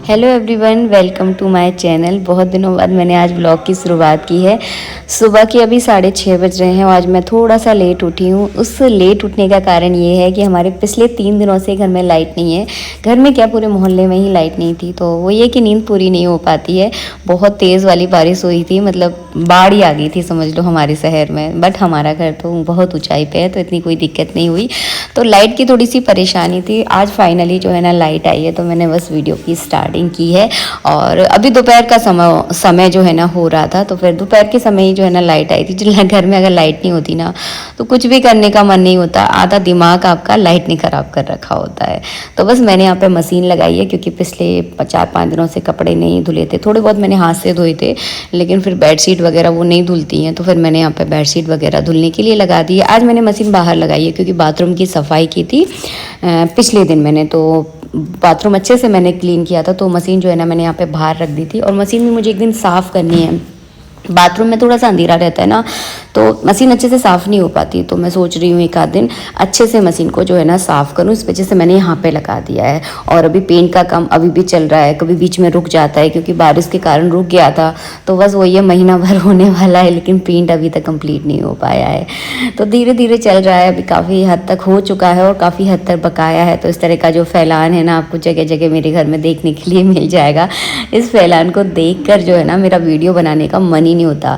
Hello everyone, welcome to my channel. बहुत दिनों बाद मैंने आज ब्लॉग की शुरुआत की है। सुबह के अभी 6:30 बज रहे हैं और आज मैं थोड़ा सा लेट उठी हूँ। उस लेट उठने का कारण ये है कि हमारे पिछले 3 दिनों से घर में लाइट नहीं है। घर में क्या, पूरे मोहल्ले में ही लाइट नहीं थी, तो वो ये कि नींद पूरी नहीं हो पाती है। बहुत तेज़ वाली बारिश हुई थी, मतलब बाढ़ ही आ गई थी समझ लो हमारे शहर में। बट हमारा घर तो बहुत ऊंचाई पे है, तो इतनी कोई दिक्कत नहीं हुई। तो लाइट की थोड़ी सी परेशानी थी। आज फाइनली जो है ना लाइट आई है, तो मैंने बस वीडियो की स्टार्टिंग की है। और अभी दोपहर का समय जो है ना हो रहा था, तो फिर दोपहर के समय ही जो है ना लाइट आई थी। घर में अगर लाइट नहीं होती ना तो कुछ भी करने का मन नहीं होता। आधा दिमाग आपका लाइट ने ख़राब कर रखा होता है। तो बस मैंने यहाँ पे मशीन लगाई है, क्योंकि पिछले 4-5 दिनों से कपड़े नहीं धुले थे। थोड़े बहुत मैंने हाथ से धोए थे, लेकिन फिर बेडशीट वगैरह वो नहीं धुलती हैं, तो फिर मैंने यहाँ पे बेडशीट वगैरह धुलने के लिए लगा दी है। आज मैंने मशीन बाहर लगाई है, क्योंकि बाथरूम की सफाई की थी पिछले दिन मैंने। तो बाथरूम अच्छे से मैंने क्लीन किया था, तो मशीन जो है ना मैंने यहाँ पे बाहर रख दी थी। और मशीन भी मुझे एक दिन साफ़ करनी है। बाथरूम में थोड़ा सा अंधेरा रहता है ना, तो मशीन अच्छे से साफ़ नहीं हो पाती। तो मैं सोच रही हूँ एक आध दिन अच्छे से मशीन को जो है ना साफ़ करूँ। इस वजह से मैंने यहाँ पे लगा दिया है। और अभी पेंट का काम अभी भी चल रहा है, कभी बीच में रुक जाता है, क्योंकि बारिश के कारण रुक गया था। तो बस वही है, महीना भर होने वाला है, लेकिन पेंट अभी तक कंप्लीट नहीं हो पाया है। तो धीरे धीरे चल रहा है। अभी काफ़ी हद तक हो चुका है और काफ़ी हद तक बकाया है। तो इस तरह का जो फैलान है ना, आपको जगह जगह मेरे घर में देखने के लिए मिल जाएगा। इस फैलान को देख कर जो है ना मेरा वीडियो बनाने का मन ही नहीं होता।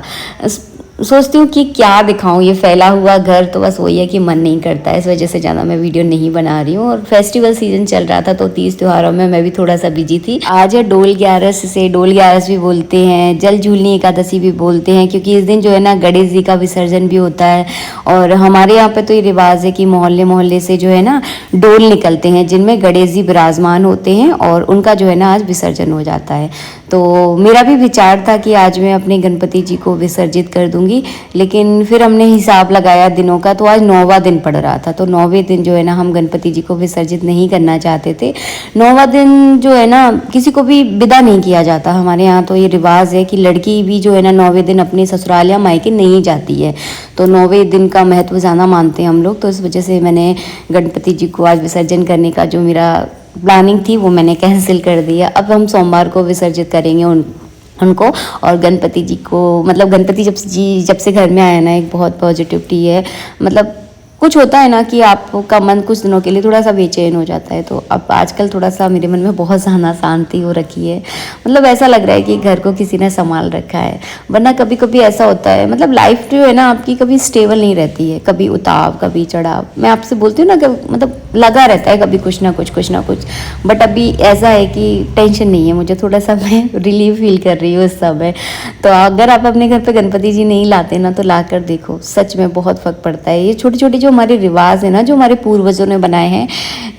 सोचती हूँ कि क्या दिखाऊं ये फैला हुआ घर, तो बस वही है कि मन नहीं करता है। इस वजह से ज़्यादा मैं वीडियो नहीं बना रही हूँ। और फेस्टिवल सीजन चल रहा था, तो 30 त्योहारों में मैं भी थोड़ा सा बिजी थी। आज है डोल ग्यारस, से डोल ग्यारस भी बोलते हैं, जल झूलनी एकादशी भी बोलते हैं, क्योंकि इस दिन जो है ना गणेश जी का विसर्जन भी होता है। और हमारे यहाँ पे तो ये रिवाज है कि मोहल्ले मोहल्ले से जो है ना डोल निकलते हैं, जिनमें गणेश जी विराजमान होते हैं, और उनका जो है ना आज विसर्जन हो जाता है। तो मेरा भी विचार था कि आज मैं अपने गणपति जी को विसर्जित कर दूंगी, लेकिन फिर हमने हिसाब लगाया दिनों का, तो आज 9वां दिन पड़ रहा था। तो 9वें दिन जो है ना हम गणपति जी को विसर्जित नहीं करना चाहते थे। 9वां दिन जो है ना किसी को भी विदा नहीं किया जाता। हमारे यहाँ तो ये रिवाज है कि लड़की भी जो है ना 9वें दिन अपने ससुराल या मायके नहीं जाती है। तो 9वें दिन का महत्व ज़्यादा मानते हैं हम लोग। तो इस वजह से मैंने गणपति जी को आज विसर्जन करने का जो मेरा प्लानिंग थी वो मैंने कैंसिल कर दिया। अब हम सोमवार को विसर्जित करेंगे उनको। और गणपति जी को, मतलब गणपति जब से घर में आया ना, एक बहुत पॉजिटिविटी है। मतलब कुछ होता है ना कि आपका मन कुछ दिनों के लिए थोड़ा सा बेचैन हो जाता है। तो अब आजकल थोड़ा सा मेरे मन में बहुत ज़्यादा शांति हो रखी है। मतलब ऐसा लग रहा है कि घर को किसी ने संभाल रखा है। वरना कभी कभी ऐसा होता है, मतलब लाइफ जो है ना आपकी कभी स्टेबल नहीं रहती है, कभी उतार कभी चढ़ाव। मैं आपसे बोलती हूँ ना कि मतलब लगा रहता है कभी कुछ ना कुछ। बट अभी ऐसा है कि टेंशन नहीं है मुझे, थोड़ा सा मैं रिलीफ फील कर रही हूँ इस समय। तो अगर आप अपने घर पे गणपति जी नहीं लाते ना, तो ला कर देखो, सच में बहुत फर्क पड़ता है। ये छोटी छोटी जो हमारे रिवाज है ना, जो हमारे पूर्वजों ने बनाए हैं,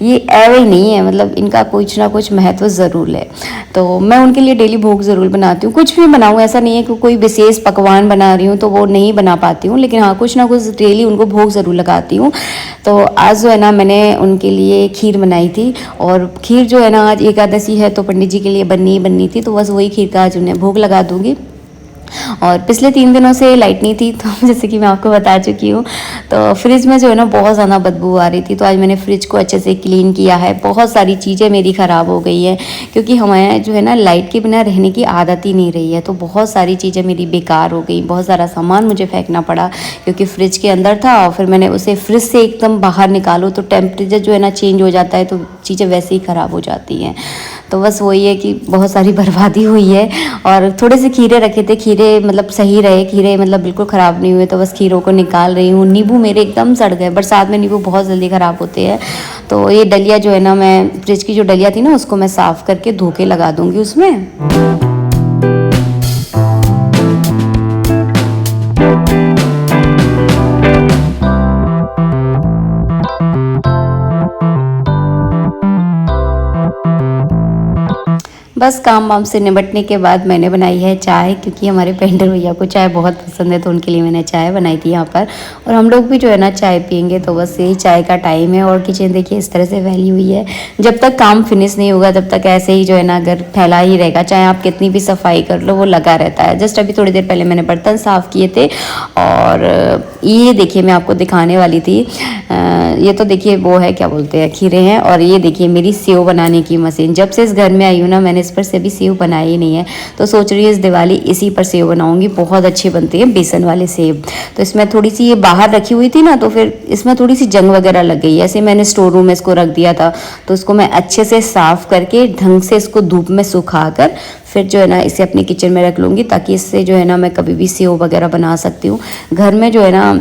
ये ऐवे नहीं है, मतलब इनका कुछ ना कुछ महत्व ज़रूर है। तो मैं उनके लिए डेली भोग ज़रूर बनाती हूँ। कुछ भी बनाऊँ, ऐसा नहीं है कि कोई विशेष पकवान बना रही हूँ तो वो नहीं बना पाती हूँ, लेकिन हाँ कुछ ना कुछ डेली उनको भोग ज़रूर लगाती हूँ। तो आज जो है ना मैंने उनके लिए खीर बनाई थी। और खीर जो है ना आज एकादशी है, तो पंडित जी के लिए बननी थी, तो बस वही खीर का आज उन्हें भोग लगा दूँगी। और पिछले 3 दिनों से लाइट नहीं थी, तो जैसे कि मैं आपको बता चुकी हूँ, तो फ्रिज में जो है ना बहुत ज़्यादा बदबू आ रही थी। तो आज मैंने फ्रिज को अच्छे से क्लीन किया है। बहुत सारी चीज़ें मेरी ख़राब हो गई है, क्योंकि हमारे जो है ना लाइट के बिना रहने की आदत ही नहीं रही है। तो बहुत सारी चीज़ें मेरी बेकार हो गई, बहुत सारा सामान मुझे फेंकना पड़ा, क्योंकि फ्रिज के अंदर था। और फिर मैंने उसे फ्रिज से एकदम बाहर निकालो तो टेम्परेचर जो है ना चेंज हो जाता है, तो चीज़ें वैसे ही ख़राब हो जाती हैं। तो बस वही है कि बहुत सारी बर्बादी हुई है। और थोड़े से खीरे रखे थे, खीरे मतलब सही रहे, खीरे मतलब बिल्कुल ख़राब नहीं हुए। तो बस खीरों को निकाल रही हूँ। नींबू मेरे एकदम सड़ गए, बरसात में नींबू बहुत जल्दी ख़राब होते हैं। तो ये डलिया जो है ना, मैं फ्रिज की जो डलिया थी ना उसको मैं साफ़ करके धो के लगा दूँगी उसमें। बस काम वाम से निपटने के बाद मैंने बनाई है चाय, क्योंकि हमारे पेंटर भैया को चाय बहुत पसंद है, तो उनके लिए मैंने चाय बनाई थी यहाँ पर। और हम लोग भी जो है ना चाय पियेंगे। तो बस यही चाय का टाइम है। और किचन देखिए इस तरह से फैली हुई है। जब तक काम फिनिश नहीं होगा तब तक ऐसे ही जो है ना घर फैला ही रहेगा, चाहे आप कितनी भी सफाई कर लो, वो लगा रहता है। जस्ट अभी थोड़ी देर पहले मैंने बर्तन साफ़ किए थे। और ये देखिए मैं आपको दिखाने वाली थी, ये तो देखिए वो है, क्या बोलते हैं, खीरे हैं। और ये देखिए मेरी सेव बनाने की मशीन। जब से इस घर में आई हूँ ना, मैंने इस पर से अभी सेव बनाई ही नहीं है, तो सोच रही हूँ इस दिवाली इसी पर सेव बनाऊंगी। बहुत अच्छी बनती है बेसन वाले सेव। तो इसमें थोड़ी सी ये बाहर रखी हुई थी ना, तो फिर इसमें थोड़ी सी जंग वगैरह लग गई। ऐसे मैंने स्टोर रूम में इसको रख दिया था, तो इसको मैं अच्छे से साफ करके ढंग से इसको धूप में सुखा कर फिर जो है ना इसे अपने किचन में रख लूँगी, ताकि इससे जो है ना मैं कभी भी सेव वगैरह बना सकती हूँ। घर में जो है ना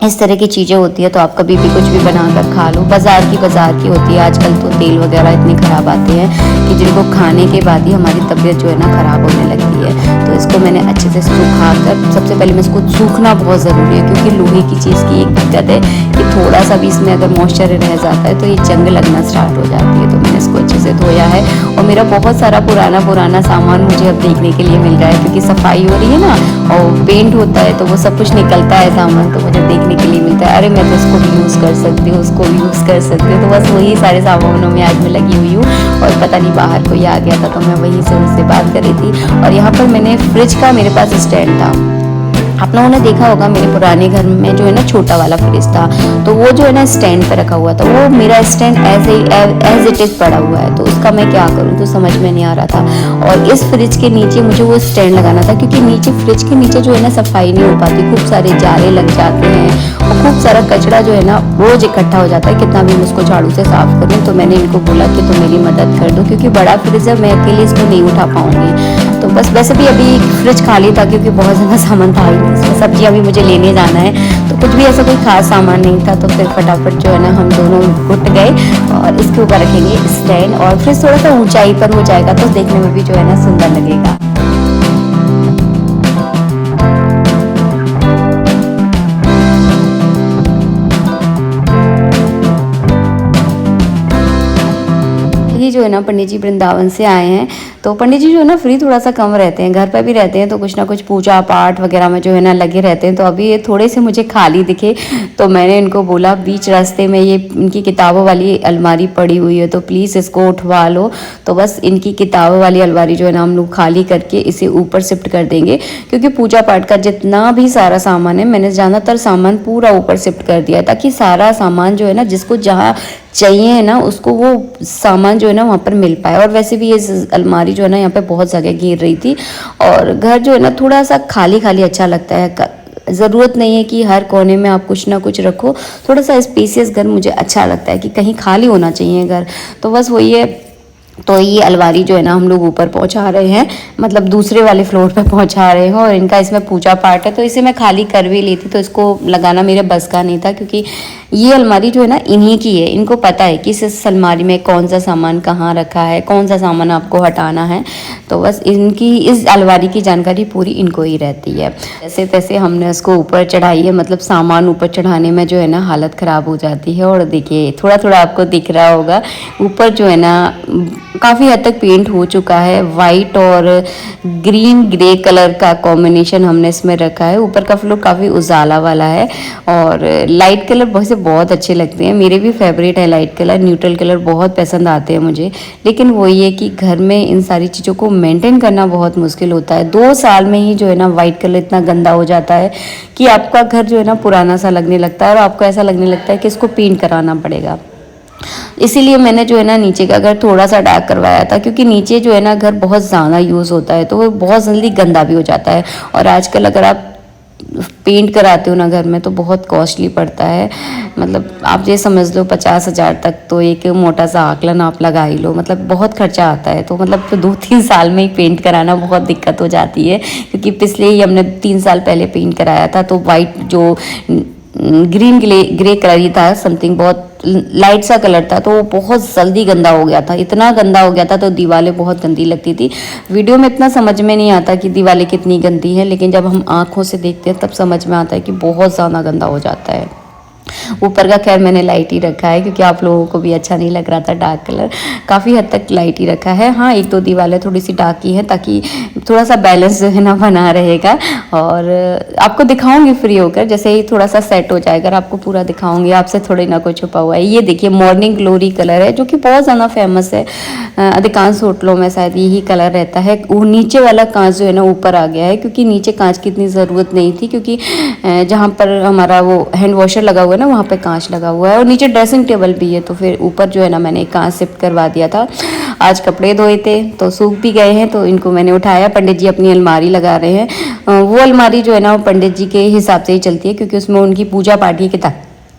इस तरह की चीज़ें होती है, तो आप कभी भी कुछ भी बनाकर खा लो। बाज़ार की होती है। आजकल तो तेल वगैरह इतने ख़राब आते हैं कि जिनको खाने के बाद ही हमारी तबीयत जो है ना ख़राब होने लगती है। तो इसको मैंने अच्छे से सुखा कर, सबसे पहले मैं इसको सूखना बहुत ज़रूरी है, क्योंकि लोहे की चीज़ की एक दिक्कत है कि थोड़ा सा भी इसमें अगर मॉइस्चर रह जाता है तो ये जंग लगना स्टार्ट हो जाती है। तो मैंने इसको अच्छे से धोया है, और मेरा बहुत सारा पुराना सामान मुझे अब देखने के लिए मिल रहा है, क्योंकि सफाई हो रही है ना, और पेंट होता है तो वो सब कुछ निकलता है सामान, तो मुझे देखने के लिए मिलता है। अरे मैं तो इसको भी यूज़ कर सकती हूँ, उसको भी यूज़ कर सकती हूँ। तो बस वही सारे सामानों में आज मैं लगी हुई हूँ। और पता नहीं बाहर कोई आ गया था, तो मैं वहीं से उनसे बात कर रही थी। और यहाँ पर मैंने फ्रिज का मेरे पास स्टैंड था। आप लोगों ने देखा होगा मेरे पुराने घर में जो है ना छोटा वाला फ्रिज था, तो वो जो है ना स्टैंड पे रखा हुआ था। वो मेरा स्टैंड एज इट इज़ पड़ा हुआ है, तो उसका मैं क्या करूँ, तो समझ में नहीं आ रहा था। और इस फ्रिज के नीचे मुझे वो स्टैंड लगाना था, क्योंकि नीचे फ्रिज के नीचे जो है ना सफाई नहीं हो पाती, खूब सारे जाले लग जाते हैं, और खूब सारा कचरा जो है ना रोज इकट्ठा हो जाता है, कितना भी मैं उसको झाड़ू से साफ करूँ। तो मैंने इनको बोला कि तुम मेरी मदद कर दो, क्योंकि बड़ा फ्रिज है, मैं अकेले इसको नहीं उठा पाऊंगी। तो बस वैसे भी अभी फ्रिज खाली था, क्योंकि बहुत ज़्यादा सामान था ही, इसमें सब्जियां भी मुझे लेने जाना है, तो कुछ भी ऐसा कोई खास सामान नहीं था। तो फिर फटाफट जो है ना हम दोनों उठ गए, और इसके ऊपर रखेंगे स्टैंड, और फ्रिज थोड़ा सा ऊंचाई पर हो जाएगा, तो देखने में भी जो है ना सुंदर लगेगा। ये जो है ना पंडित जी वृंदावन से आए हैं, तो पंडित जी जो है ना फ्री थोड़ा सा कम रहते हैं, घर पर भी रहते हैं, तो कुछ ना कुछ पूजा पाठ वगैरह में जो है ना लगे रहते हैं। तो अभी ये थोड़े से मुझे खाली दिखे, तो मैंने इनको बोला बीच रास्ते में ये इनकी किताबों वाली अलमारी पड़ी हुई है, तो प्लीज़ इसको उठवा लो। तो बस इनकी किताबों वाली अलमारी जो है ना हम लोग खाली करके इसे ऊपर शिफ्ट कर देंगे, क्योंकि पूजा पाठ का जितना भी सारा सामान है मैंने ज़्यादातर सामान पूरा ऊपर शिफ्ट कर दिया है, ताकि सारा सामान जो है ना जिसको जहाँ चाहिए है ना उसको वो सामान जो है ना वहाँ पर मिल पाए। और वैसे भी ये अलमारी जो है ना यहाँ पे बहुत जगह घेर रही थी, और घर जो है ना थोड़ा सा खाली खाली अच्छा लगता है। ज़रूरत नहीं है कि हर कोने में आप कुछ ना कुछ रखो, थोड़ा सा स्पेसियस घर मुझे अच्छा लगता है, कि कहीं खाली होना चाहिए घर। तो बस वही है। तो ये अलमारी जो है ना हम लोग ऊपर पहुंचा रहे हैं, मतलब दूसरे वाले फ्लोर पे पहुंचा रहे हैं, और इनका इसमें पूजा पाठ है, तो इसे मैं खाली कर भी ली थी, तो इसको लगाना मेरे बस का नहीं था, क्योंकि ये अलमारी जो है ना इन्हीं की है। इनको पता है कि इस अलमारी में कौन सा सामान कहाँ रखा है, कौन सा सामान आपको हटाना है। तो बस इनकी इस अलमारी की जानकारी पूरी इनको ही रहती है। जैसे तैसे हमने उसको ऊपर चढ़ाई है, मतलब सामान ऊपर चढ़ाने में जो है ना हालत ख़राब हो जाती है। और देखिए थोड़ा थोड़ा आपको दिख रहा होगा, ऊपर जो है ना काफ़ी हद तक पेंट हो चुका है। वाइट और ग्रीन ग्रे कलर का कॉम्बिनेशन हमने इसमें रखा है। ऊपर का फ्लोर काफ़ी उजाला वाला है, और लाइट कलर बहुत अच्छे लगते हैं, मेरे भी फेवरेट है लाइट कलर। न्यूट्रल कलर बहुत पसंद आते हैं मुझे, लेकिन वही है कि घर में इन सारी चीज़ों को मेंटेन करना बहुत मुश्किल होता है। 2 साल में ही जो है ना वाइट कलर इतना गंदा हो जाता है कि आपका घर जो है ना पुराना सा लगने लगता है, और आपको ऐसा लगने लगता है कि इसको पेंट कराना पड़ेगा। इसीलिए मैंने जो है ना नीचे का घर थोड़ा सा डार्क करवाया था, क्योंकि नीचे जो है ना घर बहुत ज़्यादा यूज़ होता है, तो वो बहुत जल्दी गंदा भी हो जाता है। और आजकल अगर आप पेंट कराते हो ना घर में, तो बहुत कॉस्टली पड़ता है। मतलब आप ये समझ लो 50,000 तक तो एक मोटा सा आकलन आप लगा ही लो, मतलब बहुत खर्चा आता है। तो मतलब 2-3 साल में ही पेंट कराना बहुत दिक्कत हो जाती है, क्योंकि पिछले ही हमने 3 साल पहले पेंट कराया था, तो वाइट जो ग्रीन ग्रे कलर ही था, समथिंग बहुत लाइट सा कलर था, तो वो बहुत जल्दी गंदा हो गया था। इतना गंदा हो गया था तो दीवारें बहुत गंदी लगती थी। वीडियो में इतना समझ में नहीं आता कि दीवारें कितनी गंदी हैं, लेकिन जब हम आंखों से देखते हैं तब समझ में आता है कि बहुत ज़्यादा गंदा हो जाता है। ऊपर का खैर मैंने लाइट ही रखा है, क्योंकि आप लोगों को भी अच्छा नहीं लग रहा था डार्क कलर, काफ़ी हद तक लाइट ही रखा है। हाँ 1-2 दीवारें थोड़ी सी डार्क ही हैं, ताकि थोड़ा सा बैलेंस जो है ना बना रहेगा। और आपको दिखाऊंगी फ्री होकर, जैसे ही थोड़ा सा सेट हो जाएगा आपको पूरा दिखाऊंगी, आपसे थोड़ी ना कुछ छुपा हुआ है। ये देखिए मॉर्निंग ग्लोरी कलर है, जो कि बहुत ज़्यादा फेमस है, अधिकांश होटलों में शायद यही कलर रहता है। वो नीचे वाला कांच जो है ना ऊपर आ गया है, क्योंकि नीचे कांच की इतनी ज़रूरत नहीं थी, क्योंकि जहाँ पर हमारा वो हैंड वॉशर लगा हुआ हुआ है ना, वहाँ पे कांच लगा हुआ है और नीचे ड्रेसिंग टेबल भी है। तो फिर ऊपर जो है ना मैंने कांच शिफ्ट करवा दिया था। आज कपड़े धोए थे तो सूख भी गए हैं, तो इनको मैंने उठाया। पंडित जी अपनी अलमारी लगा रहे हैं। वो अलमारी जो है ना वो पंडित जी के हिसाब से ही चलती है, क्योंकि उसमें उनकी पूजा पाठ की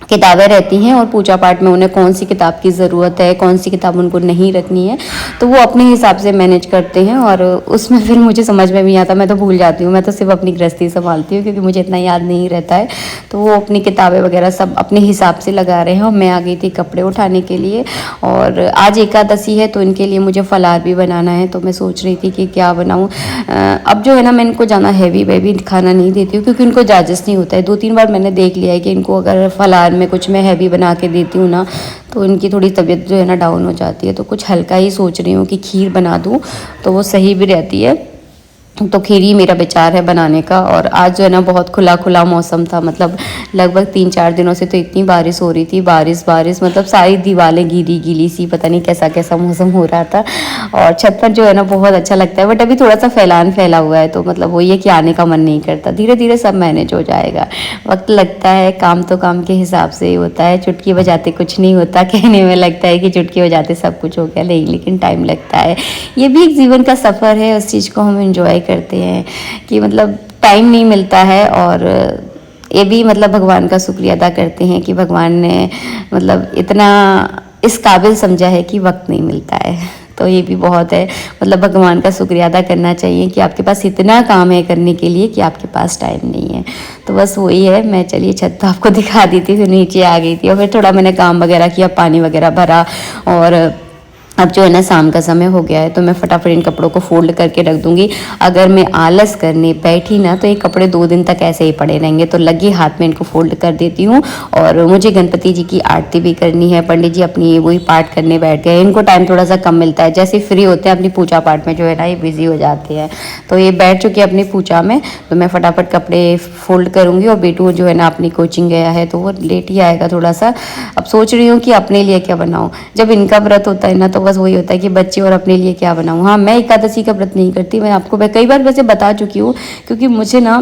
किताबें रहती हैं और पूजा पाठ में उन्हें कौन सी किताब की ज़रूरत है, कौन सी किताब उनको नहीं रखनी है, तो वो अपने हिसाब से मैनेज करते हैं। और उसमें फिर मुझे समझ में नहीं आता, मैं तो भूल जाती हूँ। मैं तो सिर्फ अपनी गृहस्थी संभालती हूँ, क्योंकि मुझे इतना याद नहीं रहता है। तो वो अपनी किताबें वगैरह सब अपने हिसाब से लगा रहे हैं और मैं आ गई थी कपड़े उठाने के लिए। और आज एकादशी है तो इनके लिए मुझे फलार भी बनाना है, तो मैं सोच रही थी कि क्या बनाऊँ। अब जो है ना मैं इनको ज़्यादा हैवी वेवी खाना नहीं देती हूँ, क्योंकि इनको डाइजेस्ट नहीं होता है। 2-3 बार मैंने देख लिया है कि इनको अगर फलार में कुछ मैं हैवी बना के देती हूँ ना, तो इनकी थोड़ी तबीयत जो है ना डाउन हो जाती है। तो कुछ हल्का ही सोच रही हूँ कि खीर बना दूँ, तो वो सही भी रहती है। तो खीर ही मेरा विचार है बनाने का। और आज जो है ना बहुत खुला खुला मौसम था, मतलब लगभग 3-4 दिनों से तो इतनी बारिश हो रही थी, बारिश मतलब सारी दीवारें गीली गीली सी, पता नहीं कैसा कैसा मौसम हो रहा था। और छत पर जो है ना बहुत अच्छा लगता है, बट अभी थोड़ा सा फैला हुआ है, तो मतलब वही है कि आने का मन नहीं करता। धीरे धीरे सब मैनेज हो जाएगा, वक्त लगता है। काम तो काम के हिसाब से ही होता है, चुटकी बजाते कुछ नहीं होता। कहने में लगता है कि चुटकी बजाते सब कुछ हो गया, नहीं, लेकिन टाइम लगता है। ये भी एक जीवन का सफ़र है, उस चीज़ को हम एंजॉय करते हैं कि मतलब टाइम नहीं मिलता है। और ये भी मतलब भगवान का शुक्रिया अदा करते हैं कि भगवान ने मतलब इतना इस काबिल समझा है कि वक्त नहीं मिलता है। तो ये भी बहुत है, मतलब भगवान का शुक्रिया अदा करना चाहिए कि आपके पास इतना काम है करने के लिए कि आपके पास टाइम नहीं है। तो बस वही है। मैं चलिए छत तो आपको दिखा दी थी, फिर नीचे आ गई थी और फिर थोड़ा मैंने काम वगैरह किया, पानी वगैरह भरा। और अब जो है ना शाम का समय हो गया है, तो मैं फटाफट इन कपड़ों को फोल्ड करके रख दूंगी। अगर मैं आलस करने बैठी ना तो ये कपड़े 2 दिन तक ऐसे ही पड़े रहेंगे, तो लगे हाथ में इनको फोल्ड कर देती हूँ। और मुझे गणपति जी की आरती भी करनी है। पंडित जी अपनी वही पाठ करने बैठ गए, इनको टाइम थोड़ा सा कम मिलता है। जैसे फ्री होते हैं अपनी पूजा पाठ में जो है ना ये बिजी हो जाते हैं। तो ये बैठ चुके हैं अपनी पूजा में, तो मैं फटाफट कपड़े फोल्ड करूँगी। और बेटू जो है ना अपनी कोचिंग गया है, तो वो लेट ही आएगा थोड़ा सा। अब सोच रही हूँ कि अपने लिए क्या बनाऊँ। जब इनका व्रत होता है ना तो बस वही होता है कि बच्चे और अपने लिए क्या बनाऊँ। हाँ, मैं एकादशी का व्रत नहीं करती, मैं आपको कई बार वैसे बता चुकी हूँ, क्योंकि मुझे ना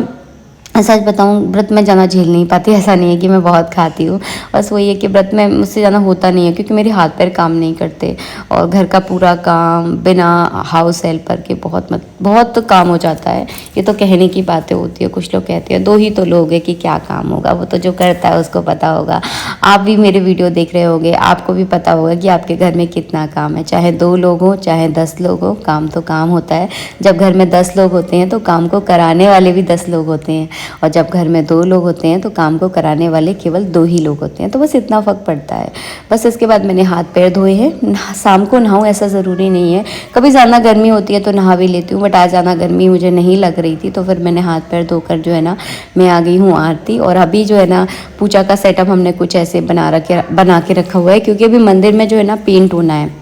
सच बताऊँ व्रत में ज़्यादा झेल नहीं पाती। ऐसा नहीं है कि मैं बहुत खाती हूँ, बस वही है कि व्रत में मुझसे ज़्यादा होता नहीं है, क्योंकि मेरे हाथ पैर काम नहीं करते और घर का पूरा काम बिना हाउस हेल्पर के बहुत काम हो जाता है। ये तो कहने की बातें होती है, कुछ लोग कहते हैं 2 ही तो लोग हैं कि क्या काम होगा, वो तो जो करता है उसको पता होगा। आप भी मेरे वीडियो देख रहे होंगे, आपको भी पता होगा कि आपके घर में कितना काम है। चाहे 2 लोग हों चाहे 10 लोग हों, काम तो काम होता है। जब घर में 10 लोग होते हैं तो काम को कराने वाले भी 10 लोग होते हैं, और जब घर में 2 लोग होते हैं तो काम को कराने वाले केवल 2 ही लोग होते हैं। तो बस इतना फ़र्क पड़ता है। बस इसके बाद मैंने हाथ पैर धोए हैं। शाम को नहाऊँ ऐसा ज़रूरी नहीं है, कभी ज़्यादा गर्मी होती है तो नहा भी लेती हूँ, बट आज ज़्यादा गर्मी मुझे नहीं लग रही थी, तो फिर मैंने हाथ पैर धोकर जो है ना मैं आ गई हूँ आरती। और अभी जो है ना पूजा का सेटअप हमने कुछ ऐसे बना के रखा हुआ है, क्योंकि अभी मंदिर में जो है ना पेंट होना है।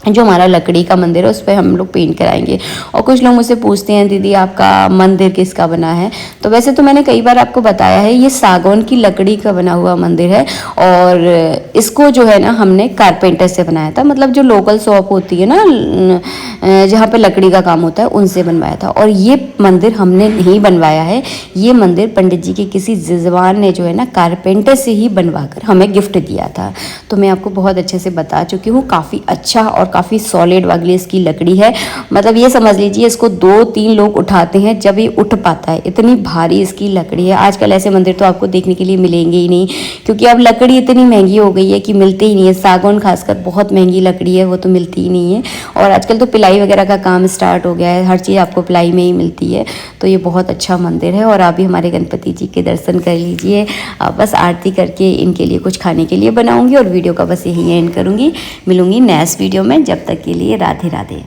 जो हमारा लकड़ी का मंदिर है उस पर हम लोग पेंट कराएंगे। और कुछ लोग मुझसे पूछते हैं दीदी आपका मंदिर किसका बना है, तो वैसे तो मैंने कई बार आपको बताया है, ये सागौन की लकड़ी का बना हुआ मंदिर है। और इसको जो है ना हमने कारपेंटर से बनाया था, मतलब जो लोकल शॉप होती है ना जहाँ पे लकड़ी का काम होता है उनसे बनवाया था। और ये मंदिर हमने नहीं बनवाया है, ये मंदिर पंडित जी के किसी जजवान ने जो है ना कारपेंटर से ही बनवा कर हमें गिफ्ट दिया था। तो मैं आपको बहुत अच्छे से बता चुकी हूँ, काफ़ी अच्छा और काफ़ी सॉलिड वाली इसकी लकड़ी है। मतलब ये समझ लीजिए इसको 2-3 लोग उठाते हैं जब ये उठ पाता है, इतनी भारी इसकी लकड़ी है। आजकल ऐसे मंदिर तो आपको देखने के लिए मिलेंगे ही नहीं, क्योंकि अब लकड़ी इतनी महंगी हो गई है कि मिलते ही नहीं है। सागौन खासकर बहुत महंगी लकड़ी है, वो तो मिलती ही नहीं है। और आजकल तो पिलाई वगैरह का काम स्टार्ट हो गया है, हर चीज़ आपको पिलाई में ही मिलती है। तो ये बहुत अच्छा मंदिर है। और आप भी हमारे गणपति जी के दर्शन कर लीजिए। बस आरती करके इनके लिए कुछ खाने के लिए बनाऊंगी और वीडियो का बस यही एंड करूंगी। मिलूंगी नेक्स्ट वीडियो में, जब तक के लिए राधे राधे।